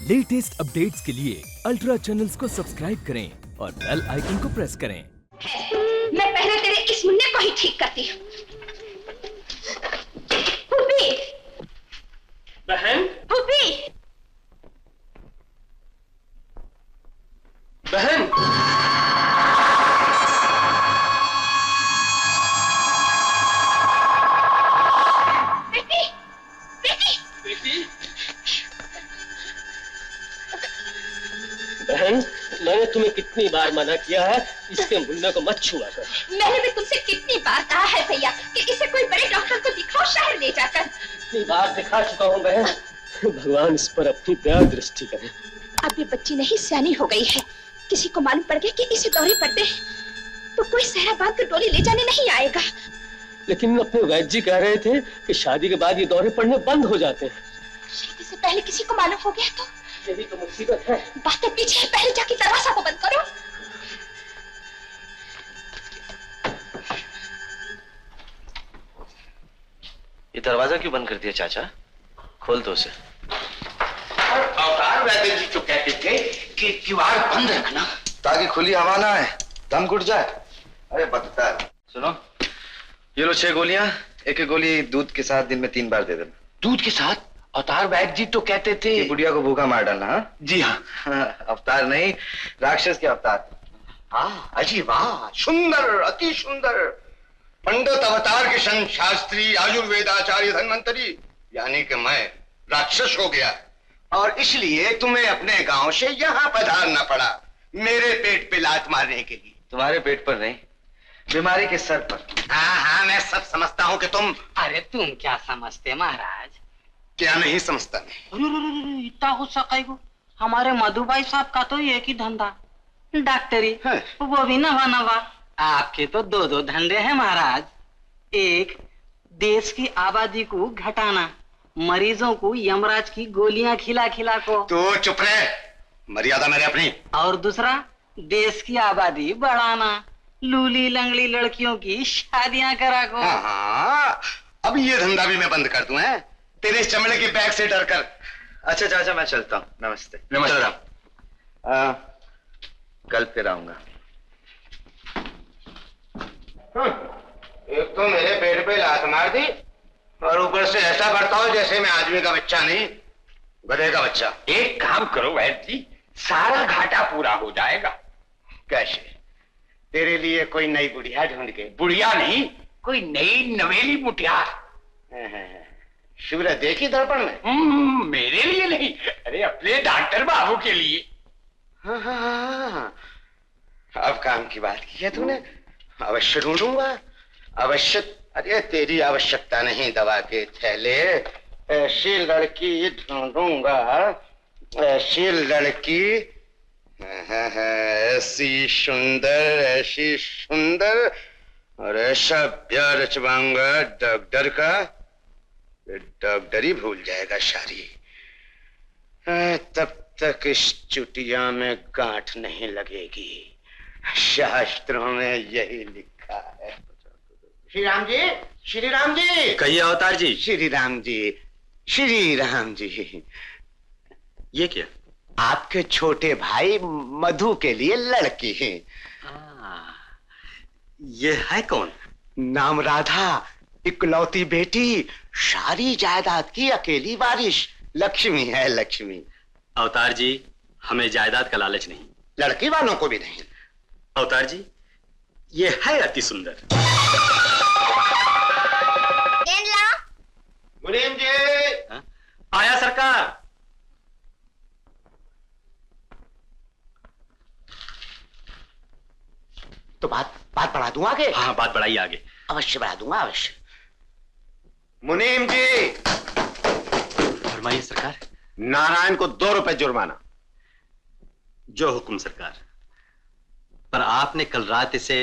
Latest updates के लिए ultra channels को सब्सक्राइब करें और बेल आइकन को प्रेस करें। मैं पहले तेरे इस मुन्ने को ही ठीक करती हूँ। फूफी, बहन, फूफी, बहन, बेटी, बेटी, बेटी, बहन, मैंने तुम्हें कितनी बार मना किया है इसके मुन्ने को मत छुआ कर। मैंने भी तुमसे कितनी बार कहा है भैया कि इसे कोई बड़े डॉक्टर को दिखाओ शहर ले जाकर। कितनी बार दिखा चुका हूँ बहन। भगवान इस पर अपनी दया दृष्टि करे। अब ये बच्ची नहीं सियानी हो गई है। किसी को मालूम पड़ गया कि इसे दौरे पड़ते हैं तो कोई सहरा बांध कर डोली ले जाने नहीं आएगा। लेकिन अपने वैद्य जी कह रहे थे कि शादी के बाद ये दौरे पड़ने बंद हो जाते हैं। शादी से पहले किसी को मालूम हो गया तो? यही तो मुसीबत है। बातें पीछे है, पहले जाके दरवाजा को बंद करो। ये दरवाजा क्यों बंद कर दिया चाचा? खोल दो उसे। अवतार वैद्य जी तो कहते थे कि किवाड़ बंद रखना ताकि खुली हवा ना आए, दम घुट जाए। अरे बदतर। सुनो, ये लो 6 गोलियां, एक एक गोली दूध के साथ दिन में 3 बार दे देना। दूध के साथ? अवतार वैद्य जी तो कहते थे ये बुढ़िया को भूखा मार डालना। हाँ जी हाँ। अवतार नहीं, राक्षस के अवतार। हाँ, अजी वाह, सुंदर, अति सुंदर। पंडित अवतार किशन शास्त्री आयुर्वेदाचार्य धन्वंतरी, यानी कि मैं राक्षस हो गया और इसलिए तुम्हें अपने गांव से यहाँ पधारना पड़ा मेरे पेट पे लात मारने के लिए। तुम्हारे पेट पर नहीं, बीमारी के सर पर। हाँ हाँ, मैं सब समझता हूँ कि तुम। अरे तुम क्या समझते महाराज? क्या नहीं समझता मैं? अरे इतना गुस्सा काहे? हमारे मधुबाई साहब का तो एक ही धंधा, डॉक्टरी, वो भी नवा नवा। आपके तो 2 धंधे हैं महाराज। एक, देश की आबादी को घटाना, मरीजों को यमराज की गोलियां खिला खिला को। तो चुप रहे, मर्यादा मेरे अपनी। और दूसरा, देश की आबादी बढ़ाना, लूली लंगड़ी लड़कियों की शादियां करा को। हाँ हाँ, अब ये धंधा भी मैं बंद कर दूं हैं? तेरे इस चमड़े के बैग से डर कर। अच्छा चाचा, मैं चलता हूँ। नमस्ते। नमस्ते। चल रहा हूं। कल फिर आऊंगा। एक तो मेरे पेट पे लात मार दी और ऊपर से ऐसा करता हो जैसे मैं आदमी का बच्चा नहीं, गधे का बच्चा। एक काम करो वैद्य जी, सारा घाटा पूरा हो जाएगा। कैसे? तेरे लिए कोई नई बुढ़िया ढूंढ के। बुढ़िया नहीं, कोई नई नवेली मुटियार। शिवरा देखी दर्पण में? मेरे लिए नहीं, अरे अपने डॉक्टर बाबू के लिए। हाँ हाँ हाँ, अब काम की बात की है तूने। अवश्य ढूंढूंगा, अवश्य। अरे तेरी आवश्यकता नहीं दवा के थैले, ऐसी लड़की ढूंढूंगा, ऐसी लड़की, ऐसी सुंदर, ऐसी सुंदर, और ऐसा प्यार रचवाऊंगा डॉक्टर का, डॉक्टर ही भूल जाएगा सारी। तब तक इस चुटिया में गांठ नहीं लगेगी। शास्त्रों में यही लिखा है। श्री राम जी, श्री राम जी। कहिए अवतार जी। श्री राम जी, श्री राम जी। ये क्या? आपके छोटे भाई मधु के लिए लड़की है। ये है कौन? नाम राधा, इकलौती बेटी, सारी जायदाद की अकेली वारिस, लक्ष्मी है, लक्ष्मी। अवतार जी, हमें जायदाद का लालच नहीं, लड़की वालों को भी नहीं। अवतार जी, ये है अति सुंदर। मुनीम जी। आया सरकार। तो बात बढ़ा दूं आगे? हाँ, बात बढ़ाइए आगे। अवश्य बढ़ा दूंगा, अवश्य। मुनीम जी। फरमाइए सरकार। नारायण को 2 रुपए जुर्माना। जो हुक्म सरकार। पर आपने कल रात इसे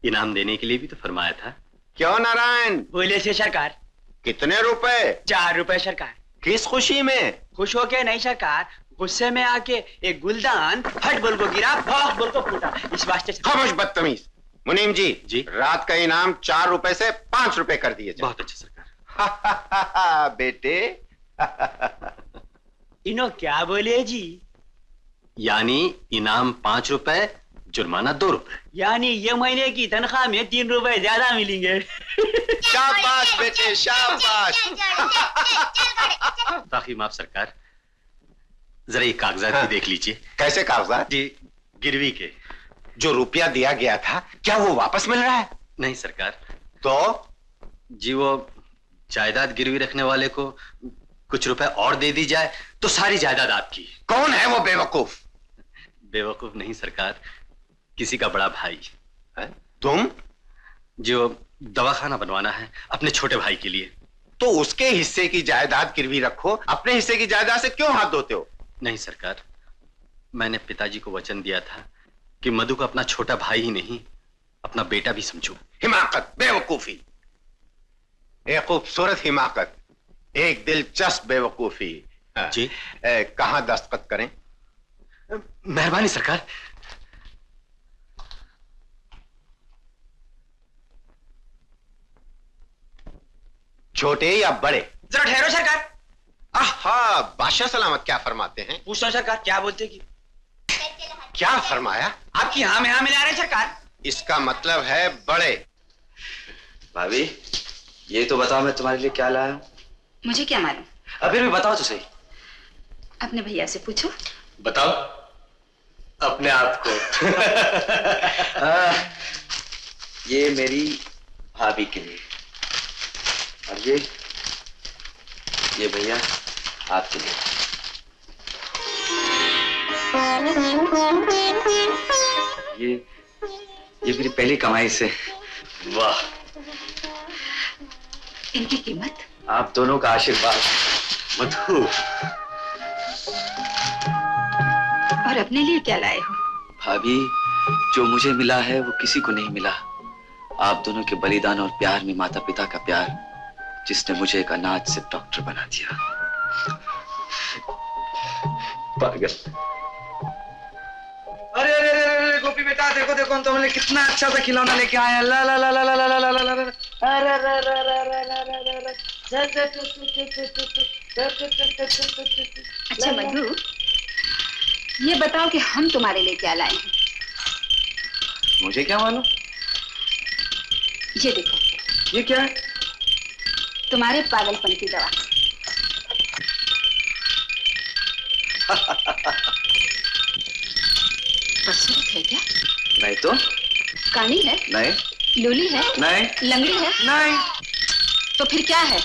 इनाम देने के लिए भी तो फरमाया था। क्यों नारायण? बोले से सरकार। कितने रुपए? 4 रुपए सरकार। किस खुशी में? खुश होके नहीं सरकार, गुस्से में आके एक गुलदान फट बोल को गिरा, भौंक बोल को फूटा, इस वास्ते। खामोश बदतमीज। मुनीम जी। जी। रात का इनाम 4 रुपए से 5 रुपए कर दिए जाए। बहुत अच्छा सरकार। बेटे। इनो क्या बोले जी? यानी इनाम 5 रुपए, जुर्माना 2 रुपए। यानी ये महीने की तनख्वाह में 3 रुपए ज्यादा मिलेंगे। शाबाश बेटे शाबाश। बाकी माफ सरकार, जरा ये कागजात भी देख लीजिए। कैसे कागजात? जी, गिरवी के। जो रुपया दिया गया था क्या वो वापस मिल रहा है? नहीं सरकार। तो जी वो जायदाद गिरवी रखने वाले को कुछ रुपए और दे दी जाए तो सारी जायदाद आपकी। कौन है वो बेवकूफ? बेवकूफ नहीं सरकार, किसी का बड़ा भाई है? तुम? जो दवाखाना बनवाना है अपने छोटे भाई के लिए। तो उसके हिस्से की जायदाद गिरवी रखो, अपने हिस्से की जायदाद से क्यों हाथ धोते हो? नहीं सरकार, मैंने पिताजी को वचन दिया था कि मधु को अपना छोटा भाई ही नहीं अपना बेटा भी समझूं। हिमाकत, बेवकूफी, एक खूबसूरत हिमाकत, एक दिलचस्प बेवकूफी। जी कहाँ दस्तखत करें? मेहरबानी सरकार। छोटे या बड़े? जरा ठहरो सरकार। आहा, बादशाह सलामत क्या फरमाते हैं? पूछता हूँ सरकार, क्या बोलते की? क्या फरमाया? आपकी हाँ में हाँ मिला रहे सरकार। इसका मतलब है बड़े। भाभी, ये तो बताओ मैं तुम्हारे लिए क्या लाया हूँ। मुझे क्या मालूम? अभी भी बताओ तो सही। अपने भैया से पूछो। बताओ अपने आप को। ये मेरी भाभी के लिए, और ये भैया आपके लिए। ये मेरी पहली कमाई से। वाह, इनकी कीमत? आप दोनों का आशीर्वाद। मधु, और अपने लिए क्या लाए हो? भाभी, जो मुझे मिला है वो किसी को नहीं मिला। आप दोनों के बलिदान और प्यार में माता पिता का प्यार, जिसने मुझे एक अनाथ से डॉक्टर बना दिया। पागल। अरे अरे अरे गोपी बेटा, देखो देखो हम तुमने कितना अच्छा सा खिलौना लेके आए हैं। ला ला ला ला ला ला ला ला ला ला ला। अरे अरे अरे अरे अरे अरे। अच्छा मधु, ये बताओ कि हम तुम्हारे लिए क्या लाए हैं? मुझे क्या मालूम? ये देखो। ये क्या है? तुम्हारे पागलपन की दवा। बदसूरत है क्या? नहीं तो। कानी है? नहीं। लूली है? नहीं। लंगड़ी है? नहीं। तो फिर क्या है?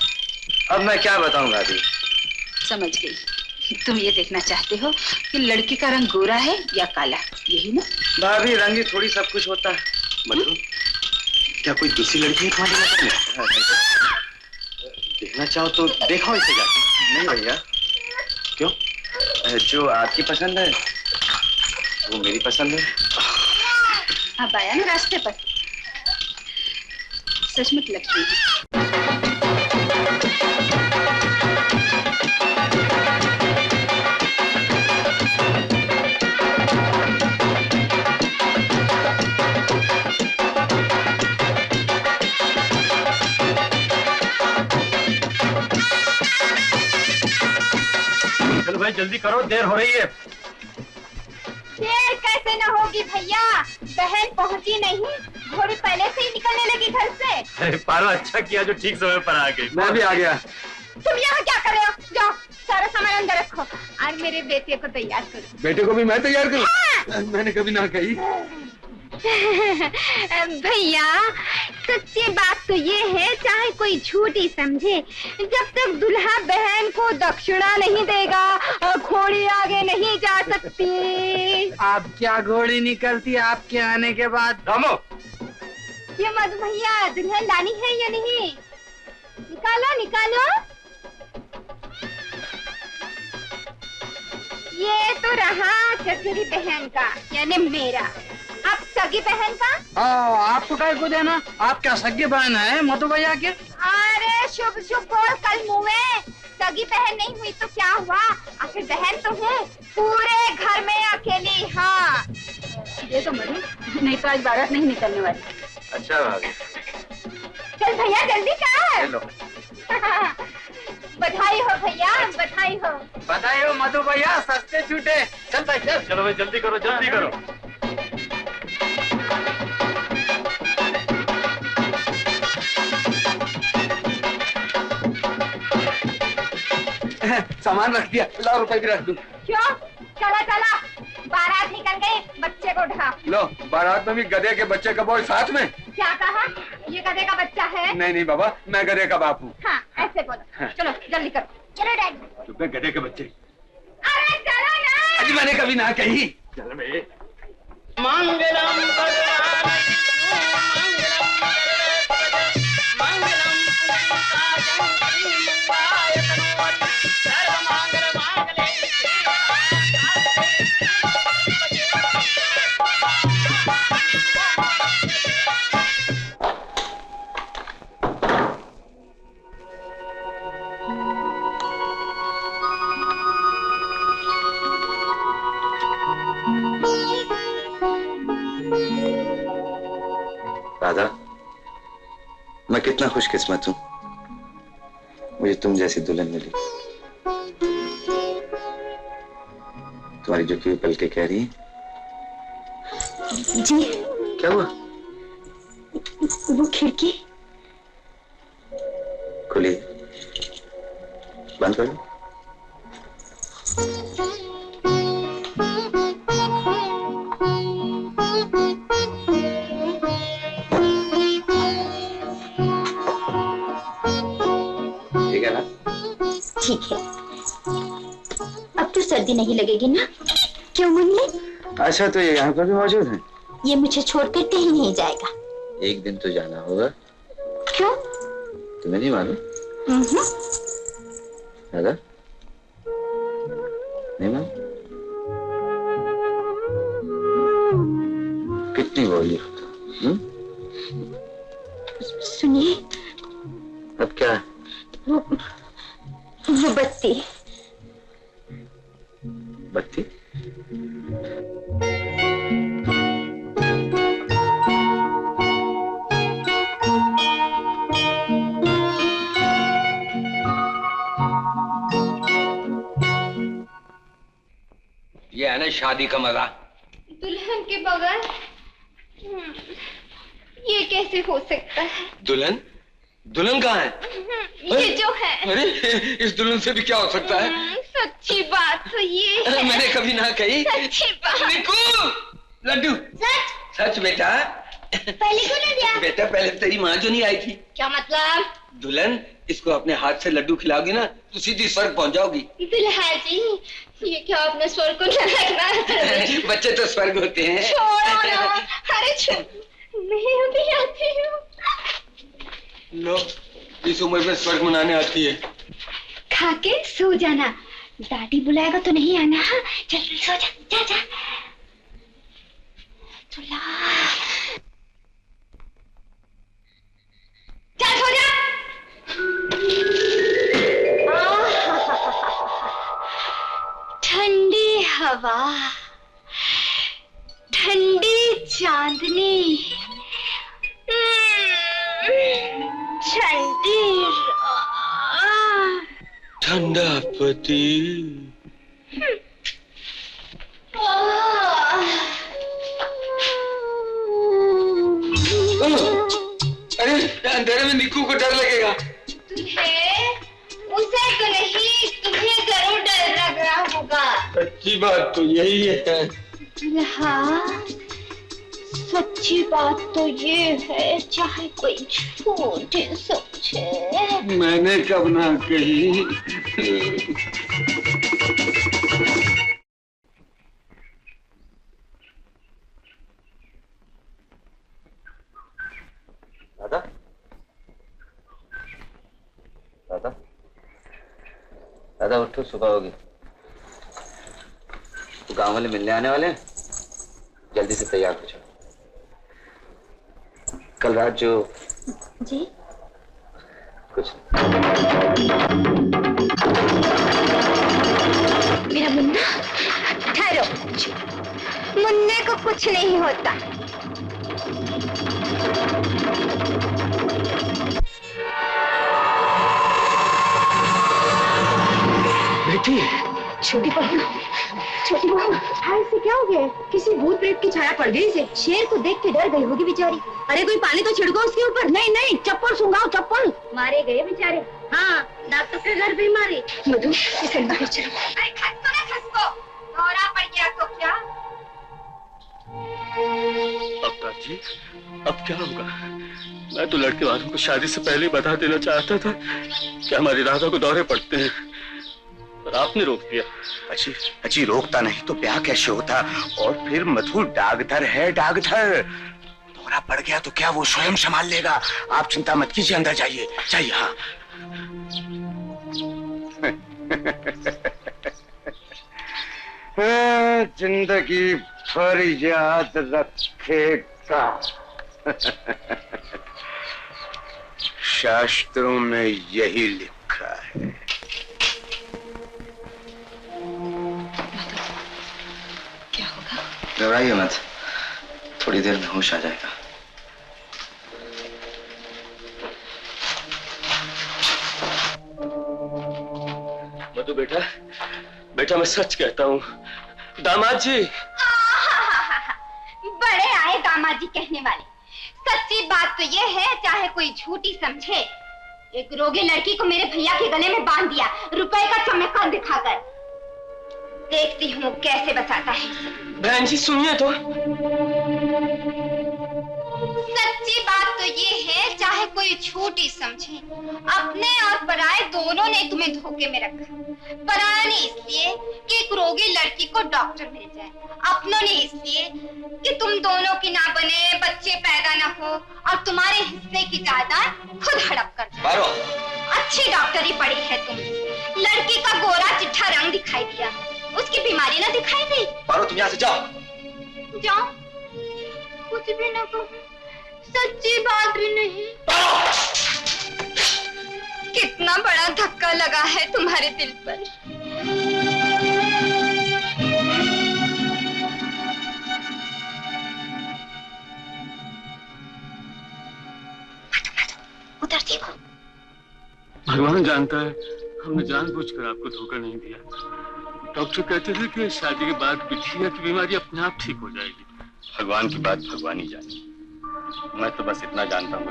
अब मैं क्या बताऊं भाभी? समझ गई। तुम ये देखना चाहते हो कि लड़की का रंग गोरा है या काला, यही ना? भाभी, रंग ही थोड़ी सब कुछ होता है। मधु, क्या कोई दूसरी लड़की है तुम्हारी नजर में? देखना चाहो तो देखो इसे जाके। नहीं भैया। क्यों? जो आपकी पसंद है वो मेरी पसंद है। अब आया ना रास्ते पर। सचमुच लक्ष्मी है। चलो भाई जल्दी करो, देर हो रही है। देर कैसे न होगी भैया, बहन पहुंची नहीं, घोड़ी पहले से ही निकलने लगी घर से। अरे पारो, अच्छा किया जो ठीक समय पर आ गई। मैं भी आ गया। तुम यहाँ क्या कर रहे हो? जाओ सारा सामान अंदर रखो और मेरे बेटे को तैयार करो। बेटे को भी मैं तैयार करूं? मैंने कभी ना कही। भैया, सच्ची बात तो ये है, चाहे कोई झूठी समझे, जब तक दुल्हा बहन को दक्षिणा नहीं देगा घोड़ी आगे नहीं जा सकती। आप क्या घोड़ी निकलती आपके आने के बाद? रामो, ये मधु भैया दुल्हन लानी है या नहीं? निकालो निकालो। ये तो रहा चचेरी बहन का, यानी मेरा। अब सगी बहन का? आपको काय को देना? आप क्या सगी बहन है मधु भैया के? अरे शुभ शुभ बोल कल मुँह में। सगी बहन नहीं हुई तो क्या हुआ, आखिर बहन तो हूँ, पूरे घर में अकेली। हाँ ये तो मधु, नहीं तो आज बारात नहीं निकलने वाली। अच्छा भाभी। चल भैया जल्दी कर। चलो। बधाई हो भैया, बधाई हो। बधाई हो मधु भैया, सस्ते छूटे। चल भाई चल। चलो भाई जल्दी करो, जल्दी करो। सामान रख दिया, लो रुपए भी रख दूं। क्यों? चला चला, बारात निकल गई, बच्चे को उठा लो, बारात में भी गधे के बच्चे का बोल साथ में। क्या कहा? ये गधे का बच्चा है? नहीं नहीं बाबा, मैं गधे का बाप हूँ। हाँ ऐसे बोलो। हाँ। चलो जल्दी करो। चलो डैडी। चुप है, गधे के बच्चे। अरे चलो ना। अजी मैंने कभी ना कही। चल भाई। राधा, मैं कितना खुशकिस्मत हूँ, मुझे तुम जैसी दुल्हन मिली। तुम्हारी झुकी हुई पलकें कह रही हैं। जी क्या हुआ? वो खिड़की खुली, बंद कर लो। ठीक है, अब तो सर्दी नहीं लगेगी ना? क्यों मुन्नी? अच्छा तो ये यहाँ पर भी मौजूद है? ये मुझे छोड़कर कहीं नहीं जाएगा। एक दिन तो जाना होगा। क्यों? तुम्हें नहीं मालूम? दादा नहीं मालूम? कितनी बोली हो? सुनिए। अब क्या? वो बत्ती। बत्ती? ये है ना शादी का मजा। दुल्हन के बगैर ये कैसे हो सकता है? दुल्हन? दुल्हन कहाँ है? ये जो है। अरे इस दुल्हन से भी क्या हो सकता है? सच्ची बात तो ये है। मैंने कभी ना कही। सच्ची बात। निकू, लड्डू। सच? सच बेटा। पहले क्यों नहीं दिया? बेटा पहले तेरी माँ जो नहीं आई थी। क्या मतलब? दुल्हन, इसको अपने हाथ से लड्डू खिलाओगी ना तो सीधी स्वर्ग पहुंच जाओगी। दुल्हा जी, ये क्या आपने स्वर्ग को न लगना? बच्चे तो स्वर्ग होते हैं। छोड़ो ना। अरे मैं भी आती हूँ। लो, इस उम्र में स्वर्ग मनाने आती है। खा के सो जाना, दादी बुलाएगा तो नहीं आना। हाँ जल्दी सो जा, जा जा। चला, चल सो जा। ठंडी हवा, ठंडी चांदनी, ठंडी ठंडा पति। अरे अंधेरे में निक्कू को डर लगेगा। तुझे? उसे तो नहीं, तुझे जरूर डर लग रहा होगा। सच्ची बात तो यही है। हाँ, सच्ची बात तो ये है, चाहे कोई झूठ समझे। मैंने कब ना कही। दादा, दादा, दादा उठो, सुबह होगी। तो गांव वाले मिलने आने वाले हैं, जल्दी से तैयार हो जाओ। कल रात जो जी कुछ मेरा मुन्ना, ठहरो, मुन्ने को कुछ नहीं होता। छोटी बहू, छोटी बहू, हाय से क्या हो गया? किसी भूत प्रेत की छाया पड़ गई इसे। शेर को देख के डर गई होगी बेचारी। अरे कोई पानी तो छिड़को उसके ऊपर। नहीं नहीं, चप्पल सुंघाओ, चप्पल। मारे गए बेचारे। हाँ, डॉक्टर के घर भी मारे। मधु, इसे बाहर चलो। अरे खसको ना खसको, दौरा पड़ गया तो क्या? अवतार जी, अब क्या होगा? मैं तो लड़के वालों को शादी से पहले बता देना चाहता था कि हमारी राधा को दौरे पड़ते हैं, पर आपने रोक दिया। अजी, अजी रोकता नहीं तो ब्याह कैसे होता? और फिर मधु डाकघर है, डाकघर। दौरा पड़ गया तो क्या वो स्वयं संभाल लेगा। आप चिंता मत कीजिए, अंदर जाइए, जाइए। हाँ। जिंदगी भर याद रखेगा। शास्त्रों में यही लिखा है। क्या होगा? घबराइए मत, थोड़ी देर में होश आ जाएगा। मधु बेटा, बेटा मैं सच कहता हूँ। दामाद जी। बड़े आए दामाद जी कहने वाले। सच्ची बात तो ये है, चाहे कोई झूठी समझे। एक रोगी लड़की को मेरे भैया के गले में बांध दिया, रुपए का चमकन दिखाकर। देखती हूँ कैसे बचाता है। बहन जी सुनिए तो। सच्ची बात तो ये है, चाहे कोई झूठी समझे, अपने और पराये दोनों ने तुम्हें धोखे में रखा। पराया ने इसलिए कि एक रोगी लड़की को डॉक्टर मिल जाए, अपनों ने इसलिए कि तुम दोनों की ना बने, बच्चे पैदा ना हो और तुम्हारे हिस्से की जायदाद खुद हड़प कर जाए। अच्छी डॉक्टरी पढ़ी है तुम। लड़की का गोरा चिट्ठा रंग दिखाई दिया, उसकी बीमारी ना दिखाई दी। पारो, तुम यहाँ से जाओ। जाओ? कुछ भी ना कहूं, सच्ची बात भी नहीं। कितना बड़ा धक्का लगा है तुम्हारे दिल पर। उधर देखो। भगवान जानता है, हमने जानबूझकर आपको धोखा नहीं दिया। डॉक्टर कहते थे कि शादी के बाद बिटिया की बीमारी अपने आप ठीक हो जाएगी। भगवान की बात भगवान ही जाने। मैं तो बस इतना जानता हूँ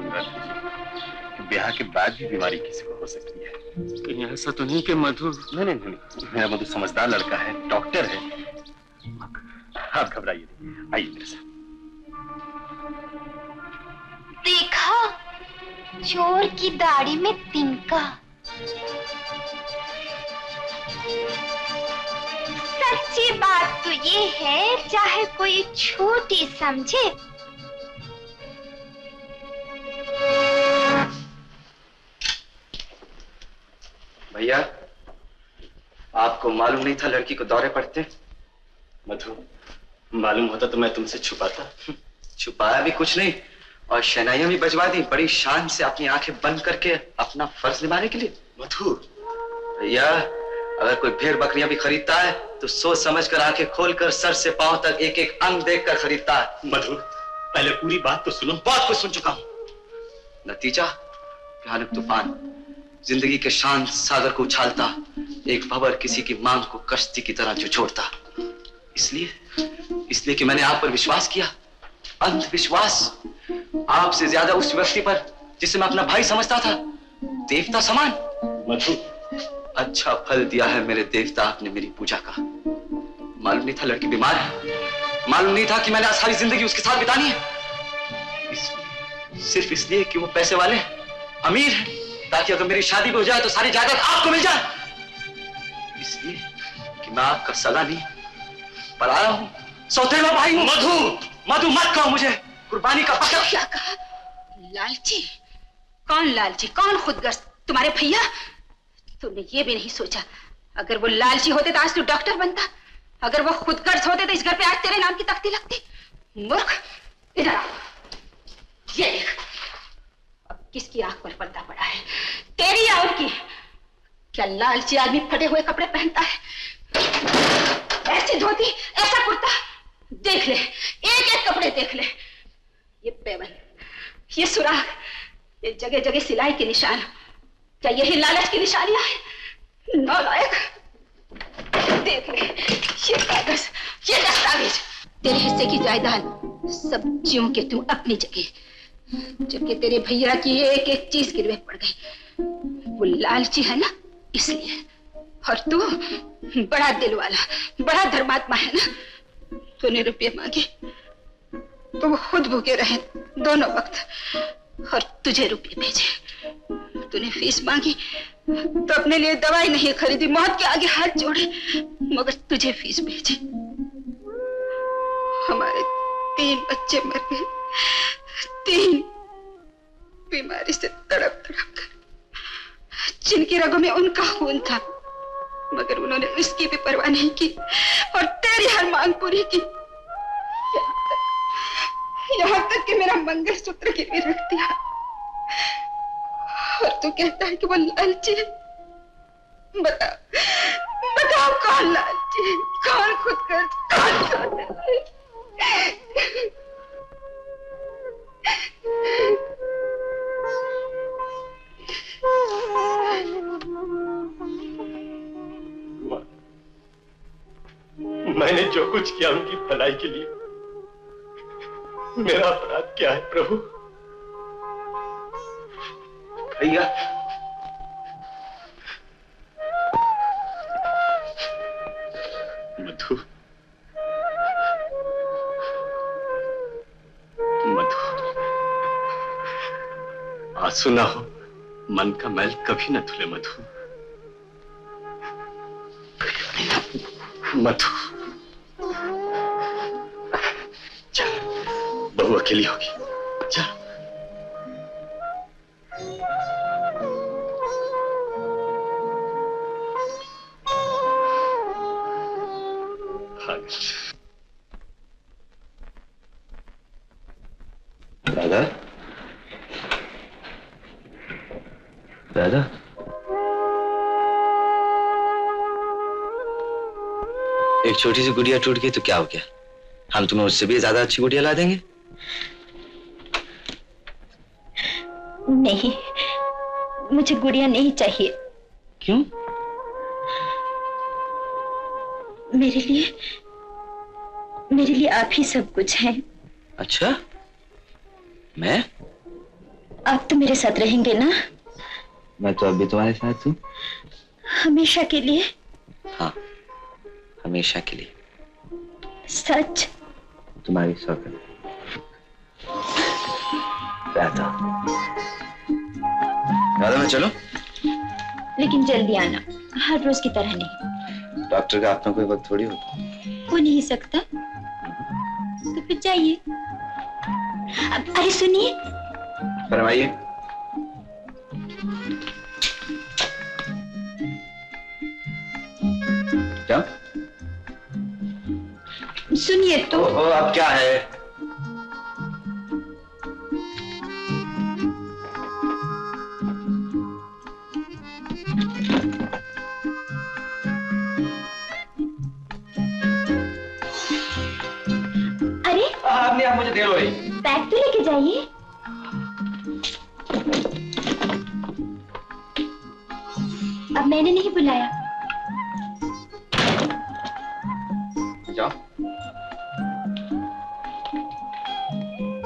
कि ब्याह के बाद भी बीमारी किसी को हो सकती है। कहीं ऐसा तो नहीं कि मधु? नहीं नहीं नहीं, मेरा मधु समझदार लड़का है, डॉक्टर है। आप घबराइए नहीं, आइए मेरे साथ। देखा, चोर की दाढ़ी में तिनका। सच्ची बात तो ये है, चाहे कोई छोटी समझे। भैया, आपको मालूम नहीं था लड़की को दौरे पड़ते? मधु, मालूम होता तो मैं तुमसे छुपाता। छुपाया भी कुछ नहीं और शहनाइयां भी बजवा दी, बड़ी शान से अपनी आंखें बंद करके अपना फर्ज निभाने के लिए। मधु, भैया, अगर कोई भेड़ बकरियां भी खरीदता है तो सोच समझकर आंखें खोलकर सर से पांव तक एक एक अंग देखकर खरीदता है। मधु, पहले पूरी बात तो सुनो। बहुत कुछ सुन चुका हूं। नतीजा भयानक तूफान, जिंदगी के शांत सागर को उछालता, एक भंवर किसी की मांग को कश्ती की तरह झुझोड़ता। इसलिए कि मैंने आप पर विश्वास किया, अंधविश्वास। आपसे ज्यादा उस व्यक्ति पर जिसे मैं अपना भाई समझता था, देवता समान। मधु, अच्छा फल दिया है मेरे देवता आपने मेरी पूजा का। मालूम नहीं था लड़की बीमार है, मालूम नहीं था कि मैंने सारी जिंदगी उसके साथ बितानी है। सिर्फ इसलिए कि वो पैसे वाले अमीर है, ताकि अगर मेरी शादी भी हो जाए तो सारी जायदाद आपको मिल जाए। इसलिए कि मैं आपका सगा नहीं, पराया हूं, सौतेला भाई हूं। मधु मत कहो मुझे, कुर्बानी का बकरा। क्या कहा? लालची? कौन लालची, कौन खुदगर्ज? तुम्हारे भैया? तुमने ये भी नहीं सोचा, अगर वो लालची होते तो आज तू डॉक्टर बनता, अगर वो खुदगर्ज होते तो इस घर पे आज तेरे नाम की तख्ती लगती। मूर्ख, इधर आ। ये देख, अब किसकी आंख पर पर्दा पड़ा है, तेरी या उनकी? क्या लालची आदमी फटे हुए कपड़े पहनता है? ऐसी धोती, ऐसा कुर्ता? देख ले, एक एक कपड़े देख ले। ये पेवन, ये सुराग, ये जगह जगह सिलाई के निशान, क्या यही लालच की निशानियां हैं? नालायक। देख ले, ये कागज, ये दस्तावेज, तेरे हिस्से की जायदाद सब ज्यों के त्यों अपनी जगह, जबकि तेरे भैया की एक एक चीज गिरवे पड़ गई। वो लालची है ना, इसलिए। और तू बड़ा दिल वाला, बड़ा धर्मात्मा है ना, तूने रुपये मांगे तो वो खुद भूखे रहे दोनों वक्त और तुझे रुपये भेजे। तूने फीस मांगी तो अपने लिए दवाई नहीं खरीदी, मौत के आगे हाथ जोड़े, मगर तुझे फीस भेजी। हमारे 3 बच्चे मर गए, 3 बीमारी से तड़प तड़प कर, जिनकी रगों में उनका खून था, मगर उन्होंने उसकी भी परवाह नहीं की और तेरी हर मांग पूरी की। यहाँ तक कि मेरा मंगलसूत्र गिरवी रख दिया। और तू कहता है कि वो लालची है। बताओ कौन लालची है, कौन खुदगर्ज, कौन छोटा है? मैंने जो कुछ किया उनकी भलाई के लिए, मेरा अपराध क्या है प्रभु? भैया मधु, मधु, आंसू ना हो, मन का मैल कभी न धुले मधु। मधु, चल, बहू अकेली होगी, चल। दादा, दादा, एक छोटी सी गुड़िया टूट गई तो क्या हो गया? हम तुम्हें उससे भी ज्यादा अच्छी गुड़िया ला देंगे। नहीं, मुझे गुड़िया नहीं चाहिए। क्यों? मेरे लिए आप ही सब कुछ हैं। अच्छा, मैं? आप तो मेरे साथ रहेंगे ना? मैं तो अभी तुम्हारे साथ हूँ। हमेशा के लिए? हाँ, हमेशा के लिए। सच? तुम्हारी सौगंध। राधा, राधा मैं चलो? लेकिन जल्दी आना, हर रोज की तरह नहीं। डॉक्टर का अपना कोई वक्त थोड़ी होता। हो नहीं सकता तो फिर जाइए। अरे सुनिए। फरमाइए। क्या? सुनिए तो। अब क्या है? अरे आपने आप मुझे देर हो रही। बैग तो लेके जाइए। अब मैंने नहीं बुलाया। जाओ।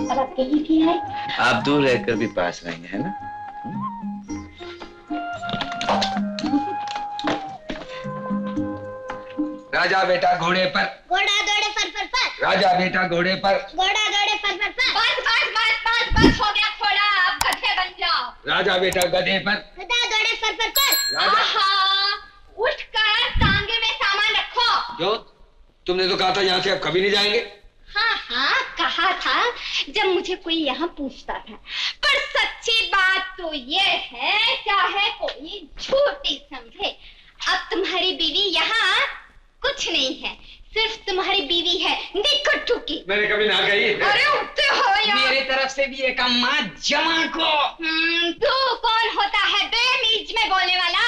अब आप कहीं भी आए। आप दूर रहकर भी पास रहेंगे, है ना? राजा बेटा घोड़े पर, घोड़ा दौड़े पर। राजा बेटा घोड़े पर, घोड़ा दौड़े पर। बस हो गया थोड़ा, अब गधे बन जाओ। राजा बेटा गधे पर, गधा दौड़े पर। राजा। उठकर तांगे में सामान रखो। जो तुमने तो कहा था यहाँ से अब कभी नहीं जाएंगे। हाँ, कहा था जब मुझे कोई यहाँ पूछता था। पर सच्ची बात तो ये है, चाहे कोई झूठी समझे, अब तुम्हारी बीवी यहाँ कुछ नहीं है, सिर्फ तुम्हारी बीवी है निकट ठुकी। मैंने कभी ना कही। अरे उठते हो यार। मेरी तरफ से भी एक अम्मा जमा को। तू कौन होता है बेमीज में बोलने वाला?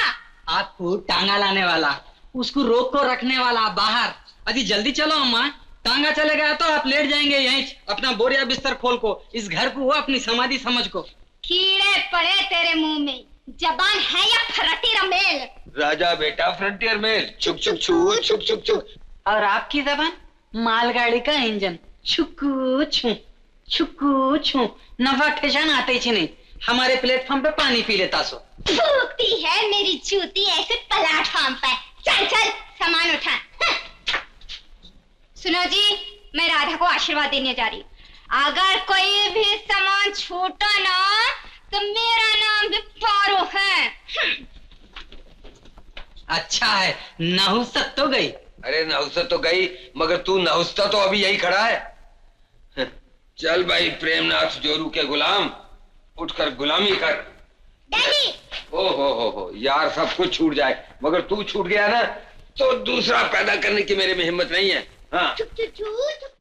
आपको टांगा लाने वाला, उसको रोक को रखने वाला बाहर। अभी जल्दी चलो अम्मा, टांगा चले गया तो आप लेट जाएंगे यहीं। अपना बोरिया बिस्तर खोल को, इस घर को वो अपनी समाधि समझ को। कीड़े पड़े तेरे मुंह में, जबान है या फरटी रमेल? राजा बेटा फ्रंटियर मेल, छुक छुक छू, छुक छुक छुक। और आपकी जबान मालगाड़ी का इंजन, छुकू छू छुकू छू। नफा ठेशान आते ही नहीं, हमारे प्लेटफॉर्म पे पानी पी लेता सो। फूकती है मेरी जूती ऐसे प्लेटफॉर्म पे। चल चल सामान उठा। सुनो जी, मैं राधा को आशीर्वाद देने जा रही हूँ। अगर कोई भी सामान छूटा ना तो मेरा नाम भी पारो है। अच्छा है, नहुसत तो गई। अरे नहुसत तो गई, मगर तू नहुसता तो अभी यही खड़ा है। चल भाई प्रेमनाथ जोरू के गुलाम, उठकर गुलामी कर। डैडी। ओ हो यार, सब कुछ छूट जाए मगर तू छूट गया ना तो दूसरा पैदा करने की मेरे में हिम्मत नहीं है। हाँ चुप चुप चुप